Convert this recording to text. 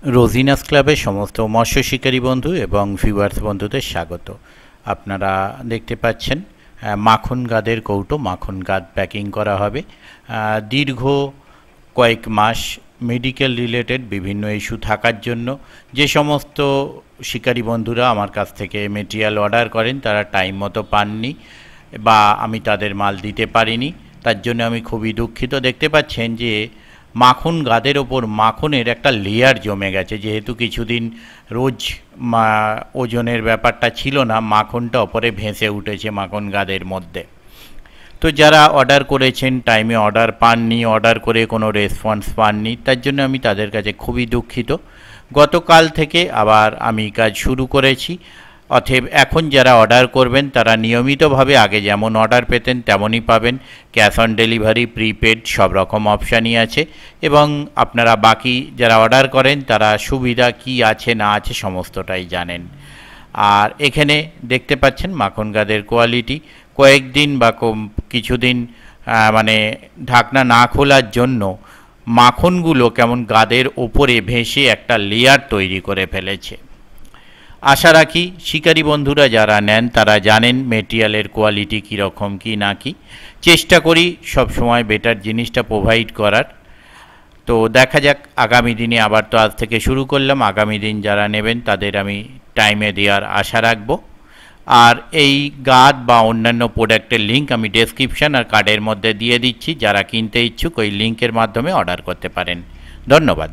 রোজিনাস ক্লাবের সমস্ত মৎস্য শিকারী বন্ধু এবং ভিউয়ার্স বন্ধুদের স্বাগত। আপনারা দেখতে পাচ্ছেন মাখন গাদের কৌটো, মাখন গাদ প্যাকিং করা হবে। দীর্ঘ কয়েক মাস মেডিকেল রিলেটেড বিভিন্ন ইস্যু থাকার জন্য যে সমস্ত শিকারী বন্ধুরা আমার কাছ থেকে মেটেরিয়াল অর্ডার করেন তারা টাইম মতো পাননি বা আমি তাদের মাল দিতে পারিনি, তার জন্য আমি খুবই দুঃখিত। দেখতে পাচ্ছেন যে মাখন গাদের ওপর মাখনের একটা লেয়ার জমে গেছে, যেহেতু কিছুদিন রোজ ওজনের ব্যাপারটা ছিল না, মাখনটা ওপরে ভেসে উঠেছে মাখন গাদের মধ্যে। তো যারা অর্ডার করেছেন টাইমে অর্ডার পাননি, অর্ডার করে কোনো রেসপন্স পাননি, তার জন্য আমি তাদের কাছে খুবই দুঃখিত। গতকাল থেকে আবার আমি কাজ শুরু করেছি, অতএব এখন যারা অর্ডার করবেন তারা নিয়মিতভাবে আগে যেমন অর্ডার পেতেন তেমনই পাবেন। ক্যাশ অন ডেলিভারি, প্রিপেড সব রকম অপশানই আছে এবং আপনারা বাকি যারা অর্ডার করেন তারা সুবিধা কি আছে না আছে সমস্তটাই জানেন। আর এখানে দেখতে পাচ্ছেন মাখন গাদের কোয়ালিটি কয়েকদিন বা কিছুদিন মানে ঢাকনা না খোলার জন্য মাখনগুলো কেমন গাদের ওপরে ভেসে একটা লেয়ার তৈরি করে ফেলেছে। আশা রাখি শিকারী বন্ধুরা যারা নেন তারা জানেন মেটেরিয়ালের কোয়ালিটি কীরকম কি না কি। চেষ্টা করি সব সময় বেটার জিনিসটা প্রোভাইড করার। তো দেখা যাক আগামী দিনে, আবার তো আজ থেকে শুরু করলাম, আগামী দিন যারা নেবেন তাদের আমি টাইমে দেওয়ার আশা রাখবো। আর এই গাদ বা অন্যান্য প্রোডাক্টের লিঙ্ক আমি ডেসক্রিপশন আর কার্ডের মধ্যে দিয়ে দিচ্ছি, যারা কিনতে ইচ্ছুক ওই লিঙ্কের মাধ্যমে অর্ডার করতে পারেন। ধন্যবাদ।